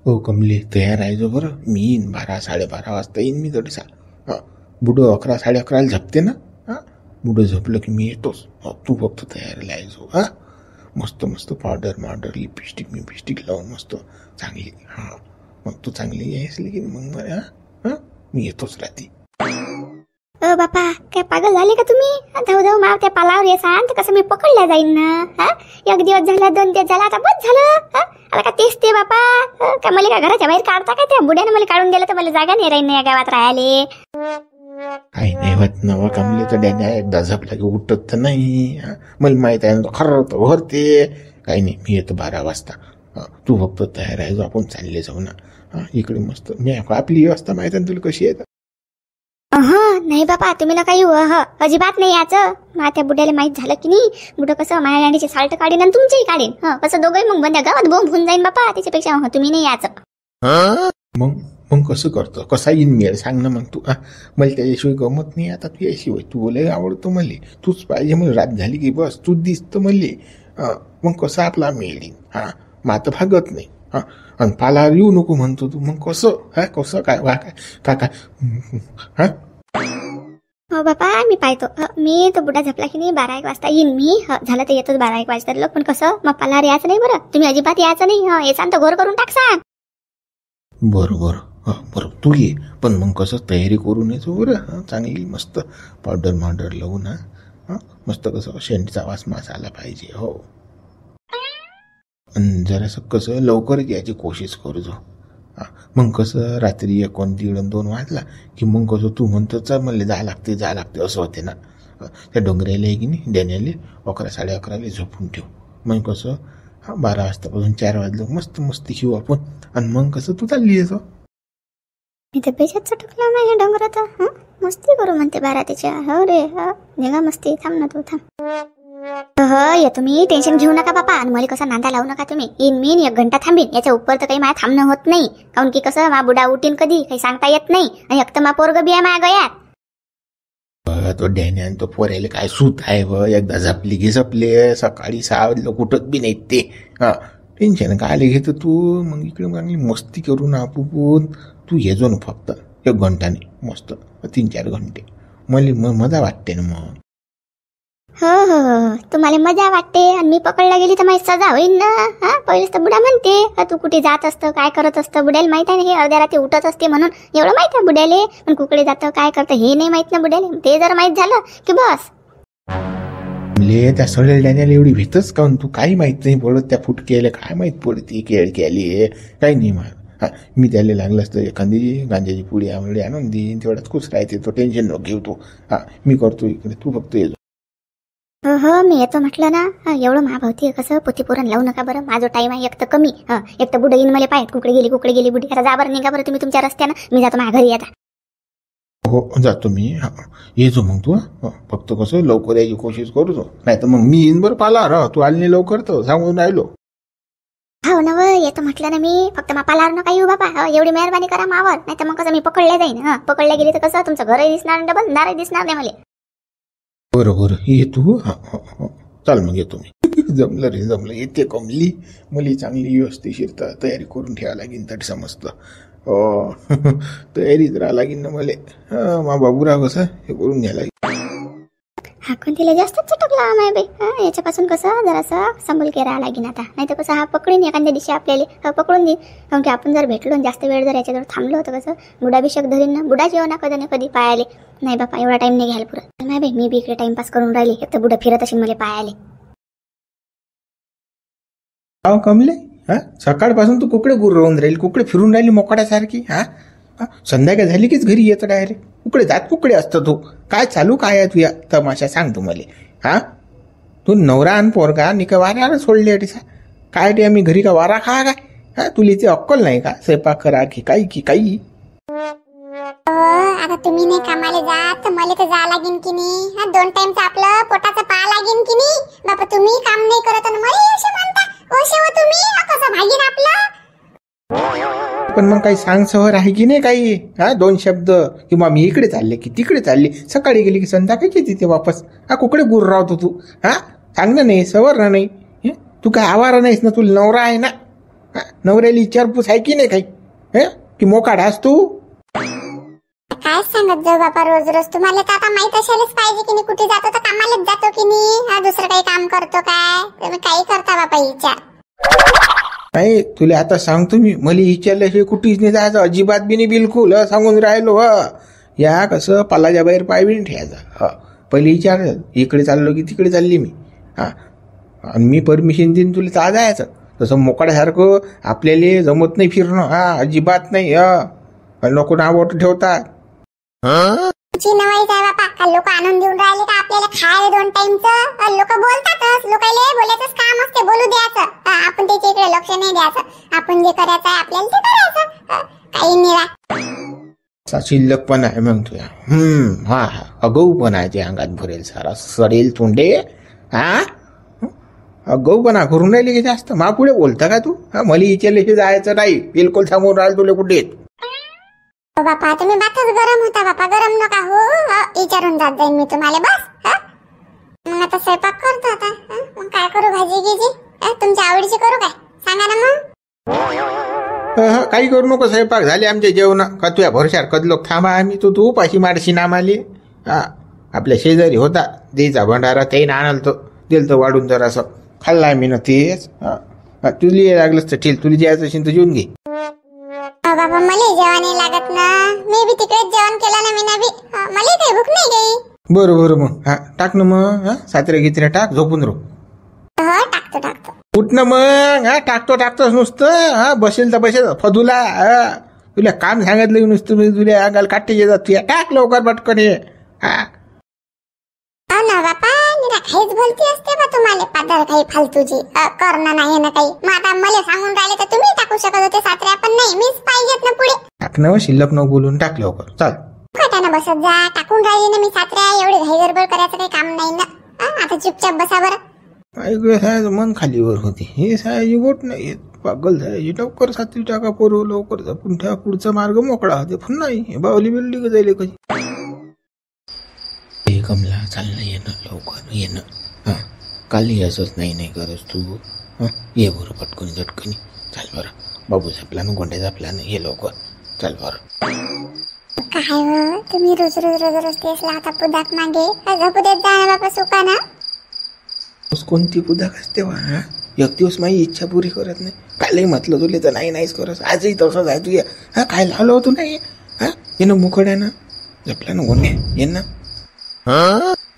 हो कमले तयार आहे जो बरं. मी येईन 12-12:30 वाजता येईन मी तडीसा. हां बुडं 11-11:30 झपते ना. हां बुडं झोपलं की मी येतोच. तू फक्त तयारीला आहे जो. हां मस्त मस्त पावडर लिपस्टिक लावून मस्त चांगली. हां मग तू चांगली आहेस की मग बरं. हां मी येतोच रात्री. बापा काय पागल झाले का तुम्ही? धाव माव त्या पालावर येसान तर कसं मी पकडल्या जाईन ना. हा एक दिवस झाला 2 दिवस झाला आता बस झालं. आता का तेच ते बापा का मला का घराच्या बाहेर काढता काय? त्या बुड्याने मला काढून दिलं तर मला जागा नाही राहीन या गावात राहायले. काही नाही होत नवा कमले तर डॅन्या एकदा झपला की उठत तर नाही. मला माहित आहे ना खरं तर भरते. काही नाही मी येतो 12 वाजता. तू फक्त तयार आहे जो आपण चालले जाऊ ना. इकडे मस्त मी आपली व्यवस्था माहिती आहे तुला कशी आहे. नाही बापा तुम्ही ना काही अजिबात नाही याचं. त्या बुड्याला माहित झालं की नाही बुडं कसं माझ्या गाडीचे साल्ट काढीन आणि तुमचेही काढीन. कसं दोघंही मग बंद्या गावात बोंब होऊन जाईन बापा. त्याच्यापेक्षा तुम्ही नाही याचं. मग कसं करतो कसा येईन मेळ सांग ना मग तू. मला त्याच्याशिवाय गमत नाही आता तू याशिवाय. तू बोलाय आवडतो मले. तूच पाहिजे मला. रात झाली की बस तूच दिसतं मले. मग कसं आपला मेळ येईन. मात भागत नाही. आणि पालावर येऊ नको म्हणतो तू. मग कसं कसं काय वा काय हो बापा मी पाहतो. मी तो बुडा झपला की नाही 12-1 वाजता येईन मी. झालं तर येतोच 12-1 वाजता लोक. पण कसं मग पालावर यायचं नाही बरं. तुम्ही अजिबात यायचं नाही. येसान तर घोर करून टाकसान. बरोबर तू ये. पण मग कसं तयारी करून येतो बरं. चांगली मस्त पावडर लावून. मस्त कसं शेंडीचा वास मास आला पाहिजे. हो आणि जरासं कसं लवकरच यायची कोशिश करजो. मग कसं रात्री 1-1:30-2 वाजला की मग कसं तू म्हणतो चल मला जा लागते असं होते ना. त्या डोंगऱ्याला आहे की नाही डॅन्याले 11-11:30 झोपून ठेव. मग कसं 12 वाजतापासून 4 वाजलं मस्त घेऊ आपण. आणि मग कसं तू चालली येतो. मी तर बेशात चटकला माझ्या डोंगरात. मस्ती करू म्हणते 12 त्याच्या. हो रे निघा मस्ती. थांब ना तू थांब. ये तुम्ही टेन्शन घेऊ नका बापा. आणि मला कसं नांदा लावू नका तुम्ही. येईन मी 1 घंटा थांबीन. याच्या उपर तर काही माझ्या थांबणं होत नाही. काऊन की कसं मा बुडा उठीन कधी काही सांगता येत नाही. आणि एक तर मा पोरग बी आहे माझ्या गयात. तो डॅन्यान तो पोरायला काय सूत आहे व. एकदा झपली की झपले. सकाळी 6 वाजलं कुठत बी नाही ते. टेन्शन काय घेतो तू. मग इकडे चांगली मस्ती करू ना आपण. तू ये जो ना फक्त 1 घंटाने मस्त 3-4 घंटे. मला मजा वाटते ना मग. हो तुम्हाला मजा वाटते आणि मी पकडला गेली तर माझी सजा होईल ना. पहिलेच तर बुडा म्हणते तू कुठे जात असतं काय करत असतं. बुड्याला माहित आहे ना हे अर्ध्या रात्री उठत असते म्हणून. एवढं माहित आहे बुड्याले. पण कुकडे जातं काय करतं हे नाही माहित ना बुड्याले. ते जर माहित झालं की बस. त्या सडेल डॅन्याला एवढी भीतच काऊन. तू काही माहित नाही पडत त्या फुटक्याला. काय माहित पडते केळकी आली काही नाही मला. मी त्याला लागलं असतं एखादी गांजाची पुडी आंबडी आणून देईन. तेवढ्यात खुश राहते तो. टेन्शन नको घेऊ तू. मी करतो इकडे तू फक्त येतो. मी येतो म्हटलं ना. एवढं महाभावती कसं पोतीपुरण लावू नका बरं. माझा टाइम आहे एक तर कमी. एक तर बुडं येईन मला पाहत कुकडे गेली बुडी. आता जा बरं निघा बरं तुम्ही तुमच्या रस्त्यानं. मी जातो माझ्या घरी आता. हो जातो मी. येतो मग तू. फक्त कसं लवकर यायची कोशिश करू. नाही तर मग मी येईन बरं पाला. तू आली नाही लवकर तर सांगून राहिलो. हो ना येतो म्हटलं ना मी. फक्त मा पालावर नका येऊ बाबा. एवढी मेहरबानी करा मावर. नाही तर मग कसं मी पकडल्या जाईन. पकडल्या गेली तर कसं तुमचं घरही दिसणार डबल दारही दिसणार नाही मला. बरोबर ये तू. चाल मग येतो मी. जमलं रे जमलं. येते कमली. मला चांगली व्यवस्थिशीर तयारी करून ठेवा लागेल तरी समजतं. तयारीच राहा लागेल ना मला. मा बाबूराव कसं हे करून घ्यायला हाकून तिला जास्तच चटकला माय बाई. याच्यापासून कसं जरासं संभल के राहा लागेल आता. नाही तर कसं पकडून एखाद्या दिवशी आपल्याला पकडून देईन. कारण की आपण जर भेटलो जास्त वेळ जर याच्याजवळ थांबलो होतं कसं बुडाभिषेक धरीन ना. बुडा जेव्हा ना कधी ना कधी पायाले. नाही बापा एवढा टाइम नाही घ्यायला पुरत माय बाई. मी बी इकडे टाइमपास करून राहिली. एक तर बुडा फिरत असेल मला पायाले. कमले सकाळपासून तू कुकडे राहून राहील. कुकडे फिरून राहिली मोकड्यासारखी. संध्याकाळ झाली कीच घरी येतं डायरेक्ट. कुकडे असतं तू. काय चालू काय आहे तुया तमाशा सांग तू मला. तू नवरा आणि पोरगा निका वाऱ्यावर सोडले टिसा. काय रे आम्ही घरी का वारा खा काय. तुला ते अक्कल नाही का स्वयंपाक करा की काही. आता तुम्ही नाही कामाला जात तर मला तर जा लागेन की नाही. 2 टाइमचं आपलं पोटाचं पा लागेन की नाही. बाबा तुम्ही काम नाही करत आणि मला असे म्हणता. तुम्ही कसं भागीन आपलं. पण मग काही सांग सवर आहे की नाही काही. 2 शब्द किंवा मी इकडे चालले की तिकडे चालले. सकाळी गेली की संध्याकाळी येते ते वापस. कुकडे गुर राहतो तू. सांग ना नाही सवर ना नाही. तू काय आवारा नाहीस ना. तुला नवरा आहे ना. नवऱ्याला विचारपूस आहे की नाही काही? की मोकाट आहेस तू? काय सांगत जाऊ बापा रोज रोज. तुम्हाला तर आता माहित असेलच पाहिजे की नाही, कुठे जातो तर कामालाच जातो की नाही, दुसरं काही काम करतो काय? तुम्ही काही करता बापा विचार. नाही तुला आता सांगतो मी, मला विचारल्याशिवाय कुठेच नाही जायचं, अजिबात बी नाही, बिलकुल सांगून राहिलो. या कसं पालाच्या बाहेर पाय बी नाही ठेवायचा. पहिले विचार इकडे चाललो की तिकडे चालली मी. आणि मी परमिशन देईन तुला ता जायचं. तसं मोकाड्यासारखं आपल्याला जमत नाही फिरणं. अजिबात नाही. नको नाव ठेवतात. तुमची नवाईच आहे बापा. का लोक आणून देऊन राहिले का आपल्याला खायला 2 टाइमचं? लोक बोलतातच, लोकांना बोलायचंच काम असते, बोलू द्यायचं. आपण त्याच्या इकडे लक्ष नाही द्यायचं. आपण जे करायचं आहे आपल्याला ते करायचं. काही नाही. शिल्लकपणा आहे मग तुझ्या. अगाऊपणा आहे ते अंगात भरेल सारा, सडेल तोंडे. अगाऊपणा करून राहिली की जास्त. मा पुढे बोलता का तू? मला विचारल्याशी जायचं नाही, बिलकुल सांगून राहिल तुला कुठे. बापा तुम्ही बातच गरम होता बापा, गरम नका हो. विचारून जात जाईन मी तुम्हाला बस. मग आता स्वयंपाक करतो आता. मग काय करू, भाजी गिजी तुमच्या आवडीची करू काय? सांगा ना मग. काही करू नको, स्वयंपाक झाले आमचे जेवण. का तुझ्या भरशार कदलोक थांबा आम्ही. तू पाशी मारशी नामाले. आपल्या शेजारी होता देचा भंडारा, त्याने आणल तो दिल तर वाढून जरासं खाल्ला मी ना तेच. तुला लागलंच तर ठीक, तुला जायचं असेल तर जेवून घे. बाबा मला जेवण नाही लागत ना, मी बी तिकडेच जेवण केलं ना. मी ना बी मला काही भूक नाही गई. बरोबर मग टाक ना मग. सातऱ्या गित्र्या टाक, झोपून रो. टाकतो. उठ ना मग. टाकतोच नुसतं. बसेल तर बसेल फदुला. तुला काम सांगितलं नुसतं, तुला गाल काटे येतात तुया. टाक लवकर पटकन ये. ना बापा काहीच भलती असते बा तुम्हाला, पादर काही फालतूची करणं नाही ना काही. मग आता मला सांगून राहिले तर तुम्ही टाकू शकत होते सात्र्या, पण नाही, मीच पाहिजेत ना पुढे. टाक ना शिल्लक न बोलून टाक लवकर. चाल खटाना बसत जा. टाकून राहिली ना मी सात्र्या. एवढी घाई गडबड करायचं काही काम नाही ना. आता चुपचाप बसा बरं. ऐकू मन खालीवर होते. हे सायाची गोट नाही पागल सायाची. लवकर सात्री टाका पोरं, लवकर जपून ठेवा, पुढचा मार्ग मोकळा होते. पण नाही बावली बिल्ली जाईल कधी. कमला चालणं येणं लवकर येणं. काल यायचंच नाही करस तू. ये बरं पटकन झटकनी. चाल बरं. बाबू झपला ना, गोंड्या झपला ना, ये लवकर. चाल बरं. काय हो तुम्ही रोज तेच लावता पुदाक मागे. झपू देत जा ना बापा सुका ना. कोणती पुदाक असते वा? एक दिवस माझी इच्छा पुरी करत नाही. कालही म्हटलं तुले तर नाहीच करस. आजही तसंच आहे तुझ्या. काय लावलं होतं नाही? ये ना मुखड्या ना, झपला ना गोंड्या, ये ना.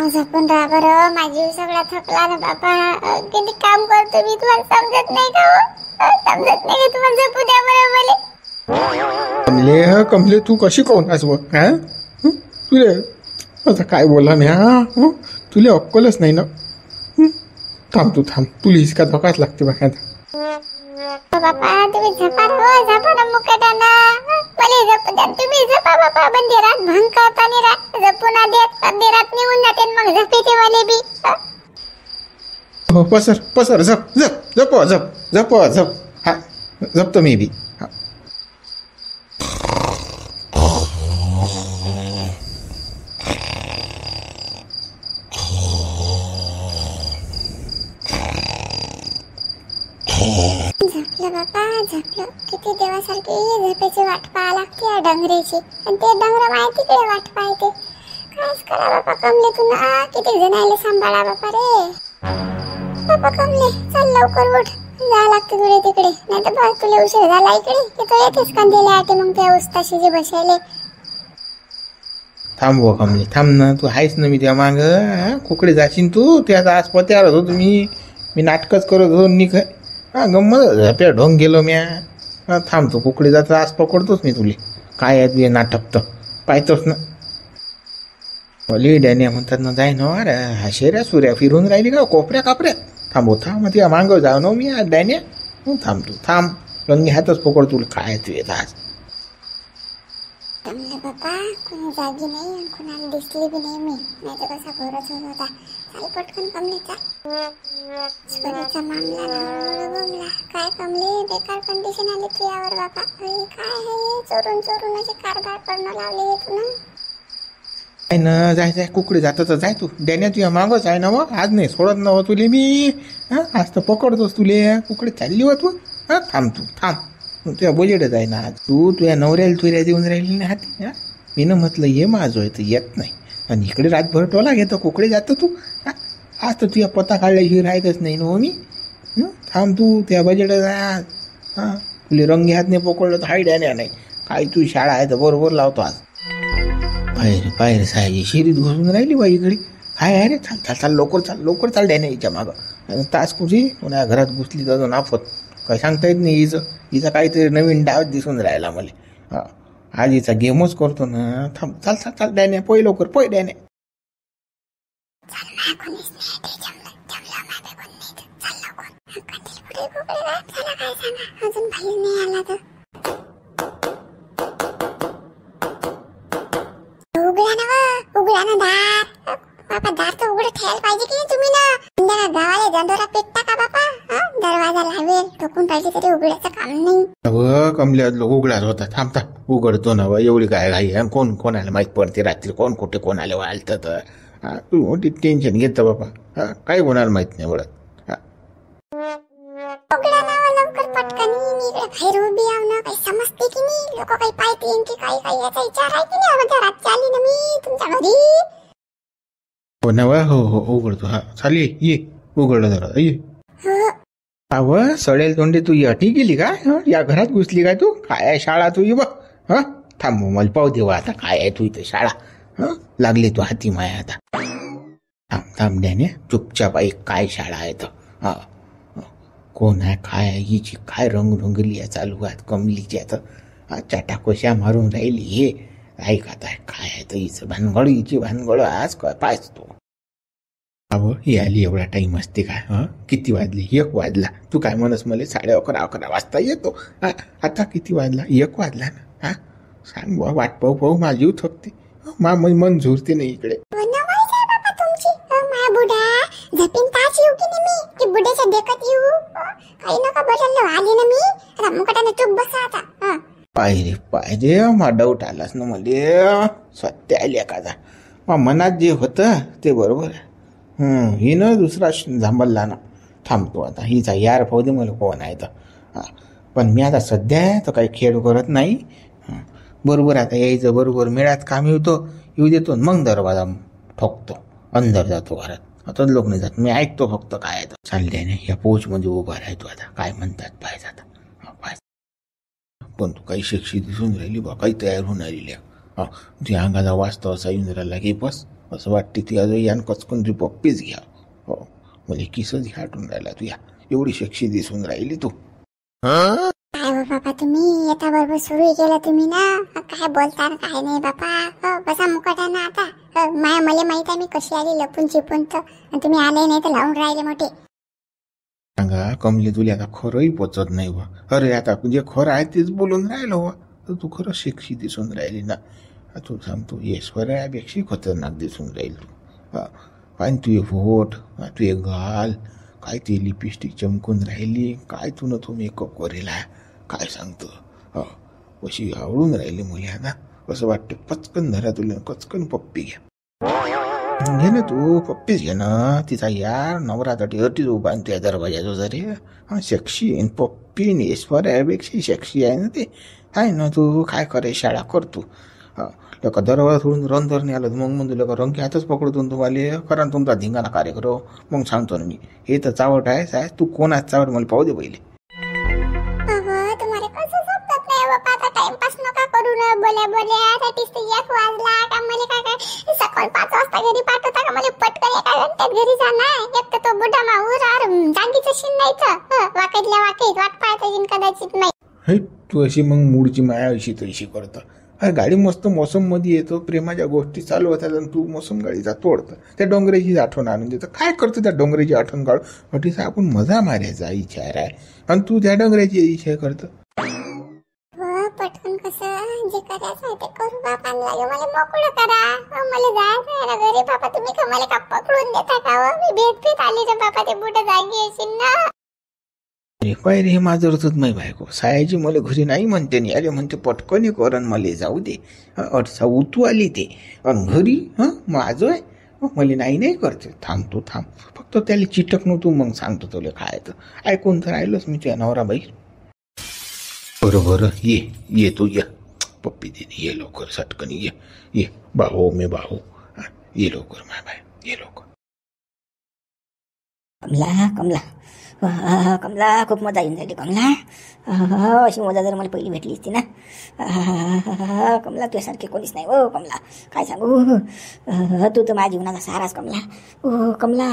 झपून राहा बरं. माझी सगळा थकला ना बापा. किती काम करतो मी, तुम्हाला समजत नाही का हो? समजत नाही का तुम्हाला? झपू द्या बरं मला. कमले तू कशी कोण आहेस बघ? तुले आता काय बोला नाही. तुला अक्कलच नाही ना. थांब तुला इसका धोकाच लागते बघा. बापा तुम्ही झपा ना मुकटाना. मला झपू द्या तुम्ही. झपा बापा. बंदिरात भंग करता नाही झपू ना देत. बंदिरात निघून जाते मग झपीचे वाले बी. पसर झप. झपतो मी बी. झपलं बापा झपलं. किती देवासारखी झपेची वाट पाहा लागते या डंगरेची. आणि ते डंगर माय तिकडे वाट पाहते. कायच करा बापा कमले तू ना. किती जणायले सांभाळा बापा रे. बापा कमले चल लवकर उठ. जा लागते तुला तिकडे, नाही तर बस तुला उशीर झाला इकडे. तिथं येतेच कांदेले आटे मग त्या उस्ताशी जे बसायले. थांब कमले थांब ना. तू आहेस ना मी त्या माग. कुकडे जाशील तू. त्याचा आज पत्यावर होतो मी नाटकच करत होतो. निघ गंमत झप्या ढोंग गेलो म्या. थांब तू कुकडे जायचं आज पकडतोच मी तुले. काय आहे तुझे नाटक तर पाहतोच ना. डॅन्या म्हणतात ना, जाय ना अरे शेऱ्या सुऱ्या फिरून राहिली का कोपऱ्या कापऱ्या. थांबव थांब तिला मागं जाऊ ना मी डॅन्या. थांब तू थांब. रंगी हातच पकड तुला. काय तू येत आज. बापा कोणी जागी नाही आणि कोणाला दिसली बी नाही मी. नाही तर कसा घोरच होत होता. चाल पटकन कमलेचा. सोन्याचा मामला गमला. काय कमले बेकार कंडिशन आली तू यावर बापा. काय आहे चोरून असे कारभार करणं लावले हे तू ना. काय ना जाय कुकडे जातं तर जाय तू. डॅन्या तुझ्या मागच आहे ना. मग आज नाही सोडत ना तुले मी. आज तर पकडतोस तुले. कुकडे चालली वा तू. हा थांब तू थांब तुझ्या बजेटच आहे ना आज तू तुझ्या नवऱ्याला तुऱ्या देऊन राहिली नाही हाती. हा मी न म्हटलं ये माझं आहे तर येत नाही आणि इकडे रातभर टोला घेतो कुकडे जातो तू. हा आज तर तुझ्या पत्ता काढल्याशिवाय राहतच नाही ना हो मी. थांब तू त्या बजेटच आहे आज. हां तुला रंगी हातने पकडलं तर हाय डॅन्या नाही काय तू शाळा आहे तर बरोबर लावतो आज. पायरे साहेब शिरीत घुसून राहिली बाई इकडे काय आहे रे. चाल चाल चाल लवकर चाल डॅन्या हिच्या मागं तास कुठे कोणा घरात घुसली तर नाफत काय सांगता येत नाही. हिचा काहीतरी नवीन डाव दिसून राहिला मला. हां आज हिचा गेमच करतो ना. थांब चाल चाल चाल डॅन्या पोय लवकर पोय डॅन्या. अजून बाहेर नाही आला तर उघडा ना दार. बापा दार तर उघडं ठेवायला पाहिजे की नाही तुम्ही ना. संध्याकाळ गावाला दंडोरा पेटता का बापा. दरवाजा लावेल ठोकून पाहिजे तरी उघड्याचं काम नाही. अव कमल्या उघडाच होता. थांब थांब उघडतो ना एवढी काय घाई आहे. कोण कोणाला माहीत पडते रात्री कोण कुठे कोणाला वाळतं तर. तू मोठी टेन्शन घेतं बापा. काही कोणाला माहित नाही पडत. उघडा ना लवकर पटकन. मी इकडे बाहेर उभी आव ना काही समजते की नाही. लोक काही पाहतील की काही याचा विचार आहे की नाही. अगोदर रात्री आली ना मी तुमच्या घरी. हो ना हो उघडतो. हा चालेल ये उघडलं जरा ये. अव सडेल तोंडे तू अटी गेली का. या घरात घुसली का तू. काय आहे शाळा तुझी बघ. हा थांब मला पाहू देवा आता काय आहे तू इथं शाळा. लागली तू हाती माया आता. थांब थांब डॅने चुपचाप ऐक काय शाळा आहे तर. हा कोण आहे काय आहे हिची काय रंगरंगली आहे चालू आहे कमलीची आता. चाटाकोशा मारून राहिली हे ऐक आता काय आहे तर हिचं भानगड हिची भानगड आज काय पाहिजे तू. अहो ही आली एवढा टाईम असते काय. किती वाजले 1 वाजला. तू काय म्हणस मला 11:30 वाजता येतो. आता किती वाजला 1 वाजला ना. हा सांग बा वाट पाहू माझी जीव थकते. मन झुरते नाही इकडे. झपिन ताच येऊ की नाही मी की बुड्याच्या देखत येऊ. काही नका बदललं आली ना मी. आता मुकटाने चुप बसा आता. पाहिजे मा डाऊट आलास ना मला. सत्य आल्या का मा मनात जे होतं ते बरोबर आहे. हिनं दुसरा झांबलला ना. थांबतो आता हिचा यार पाहू दे मला कोण आहे तर. पण मी आता सध्या तर काही खेळ करत नाही. बरोबर आता यायचं बरोबर मेळ्यात काम येऊ देतो मग दरवाजा ठोकतो अंदर जातो घरात. आता लोक नाही जात मी ऐकतो फक्त काय आहे चालले नाही. या पोचमध्ये उभा राहतो आता काय म्हणतात पाहिजे आता. पण तू काही शिक्षी दिसून राहिली बा काही तयार होऊन आलेली. तुझ्या अंगाचा वास्तव असा येऊन राहिला की बस असं वाटते ती अजून यान कचकन तुझी पप्पीच घ्या. हो म्हणजे किसच घ्याटून राहिला तुझ्या एवढी शिक्षी दिसून राहिली तू. काय बाबा तुम्ही येता बरोबर सुरू केलं तुम्ही ना. काय बोलता काय नाही बापा. बसा मुकटाना आता. मला माहित आहे मी कशी आली लपून चिपून तर तुम्ही आले नाही तर लावून राहिले मोठे. सांगा कमली तुला आता खरंही पोचत नाही बा. अरे आता जे खरं आहे तेच बोलून राहिलो बा तर तू खरं शिक्षी दिसून राहिली ना. तू सांगतो ऐश्वर्यापेक्षा खतरनाक दिसून राहील तू. काय तुझे होठ तुझे गाल काय ती लिपस्टिक चमकून राहिली काय तू न तू मेकअप करेला काय सांगतो. अशी आवडून राहिली मुली आता. असं वाटतं पचकन धरा तुला कचकन पप्पी घ्या. घे ना तू पप्पीच घे ना. तिचा यार नवरासाठी अटीच उभा आणि त्या दरवाजाचो जरे. शक्षी पप्पी ऐश्वर्यापेक्षा शक्षी आहे ना ते. आहे ना तू काय करे शाळा करतो. लोक दरवाजा सोडून रंधर नाही आलं मग लोक रंगी हातच पकडतो तुम्हाला कारण तुमचा धिंगाणा कार्यक्रम. मग सांगतो ना मी हे तर चावट आहे साहेब. तू कोण आहे चावट मला पाहू दे पहिले. टाइमपास नका करू ना. बोल्यासाठीच ते 1 वाजला का मला काय सकाळ 5 वाजता घरी पाठवता का मला पटकन एका घंट्यात घरी जाणार. एक तर तो बुड्ढा माऊर जागीच शिन नाही तर वाकईतल्या वाकईत वाट पाहता कदाचित नाही. तू अशी मग मूडची माया अशी तशी करतं. गाडी मस्त मोसम मध्ये येतो प्रेमाच्या गोष्टी चालू होतात आणि तू मोसम गाडीचा तोडतं. त्या डोंगराची आठवण आणून देतं. काय करतो त्या डोंगराची आठवण काढून अटीसा आपण मजा मारायचा इच्छा आहे आणि तू त्या डोंगराची इच्छा करतं. पटकन कसं जे करायचं आहे ते करू बापा. मला मोकळं करा. मला जायचं घरी बापा. तुम्ही का मला का पकडून देता का. मी भेट आली तर बापा ते बुडं जागी असेल ना. पाय रे माझं रचत नाही बायको सायाची मला घरी नाही म्हणते नाही. अरे म्हणते पटकन करण मला जाऊ दे. अडसा उतू आली ते आणि घरी माझं आहे मला नाही करते. थांबतो फक्त त्याला चिटक नव्हतो मग सांगतो तुला काय तर ऐकून तर राहिलोच मी तुझ्या नवरा बाई. बरं बरं ये तू ये पप्पी दिदी ये लवकर सटकन ये बाहो मी बाहो ये लवकर माय बाय ये लवकर. कमला कमला कमला खूप मजा येऊन जायली कमला. अशी मजा जर मला पहिली भेटली असती ना. कमला तुझ्यासारखे कोणीच नाही हो कमला. काय सांगू तू तर माझ्या जीवनाचा सहाराच कमला. ओ कमला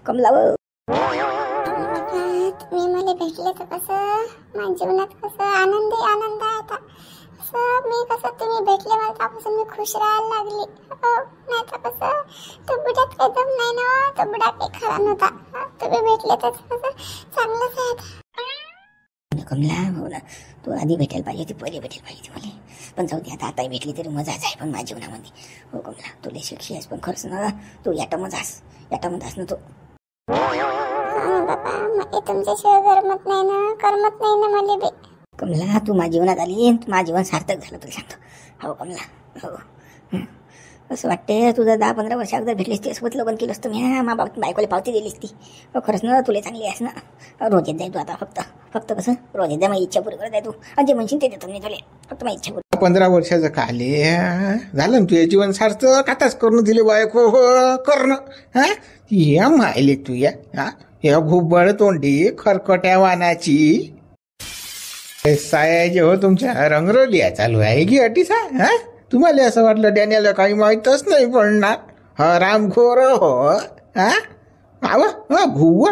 कमला ओ. तुम्ही मला भेटले तर कसं माझ्या जीवनात कसं आनंद आहे आता. असं मी कसं तुम्ही भेटले मला त्यापासून मी खुश राहायला लागली. नाही तर कसं तो बुड्यात काही दम नाही ना. तो बुडा काही खरा नव्हता. तुम्ही भेटले तर कसं चांगलंच आहे. कमला हो ना तू आधी भेटायला पाहिजे ती पहिले भेटायला पाहिजे मला. पण जाऊ दे आताही भेटली तरी मजाच आहे पण माझ्या जीवनामध्ये. हो कमला तुला शिक्षी आहेस पण खर्च ना तू याटा मजास ना तू. बाबा मला तुमच्याशिवाय करमत नाही ना मला बी. कमला तू माझ्या जीवनात आली माझं जीवन सार्थक झालं तुला सांगतो. हो कमला हो. असं वाटते तुझं 10-15 वर्ष अगोदर भेटलीस त्यासोबत लग्न केलं असतं मी. मा बायकोला पावती दिलीस ती. खरंच ना तुला चांगली आहेस ना. रोज येत जाय तू आता फक्त कसं रोज येत जाय माझी इच्छा पुरी करत आहे तू. आणि जे म्हणशील ते देतो मी तुला. फक्त माझी इच्छा पुरी. 15 वर्षाचं काले झालं ना तुझे जीवन सार्थक. आताच करून दिले बायको करणं हा या मायले तू या घुबळ तोंडी खरकट्या वानाची सायाजी हो तुमच्या रंगरोलिया चालू आहे की अटीसा. हा तुम्हाला असं वाटलं डॅनियलला काही माहीतच नाही पडणार. हरामखोर हो हा घुबळ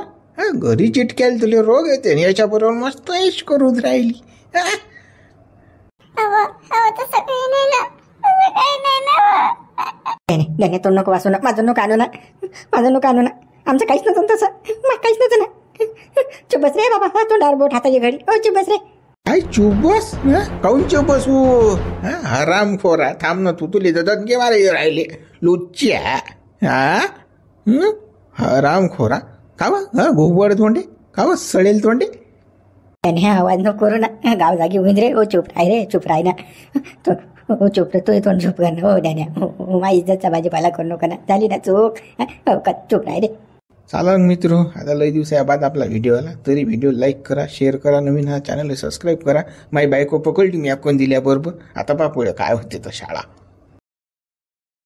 घरी चिटक्याला तुला रोग येते याच्याबरोबर मस्त ऐश करून राहिली. नाही तो नको वाचू ना माझं नको आणू ना. आमचं काहीच नव्हतं तसं. काहीच नव्हतं ना. चुप बस रे बाबा. तोंडावर बोट हाताची घडी. हो चुप बस रे. काय चुप बस काऊन चुप बसू. हरामखोरा थांब ना तू तुले दणके मारे राहिले लुच्च्या. हरामखोरा कावा घुबड तोंडे कावा सडेल तोंडे. त्याने आवाज नको करू ना. गाव जागी होईन रे. हो चुप राही ना. हो चुप रे. तू तोंड चुप कर ना. हो डॅन्या माझी इज्जतचा भाजीपाला करू नका ना. झाली ना चूक. चुप राही रे. चला मित्र आता लई दिवसाबाद आपला व्हिडिओ आला तरी व्हिडिओ लाईक करा शेअर करा नवीन हा चॅनल सबस्क्राईब करा. माझी बायको पकडली मी आपण दिल्याबरोबर. आता पुढे काय होते तर शाळा.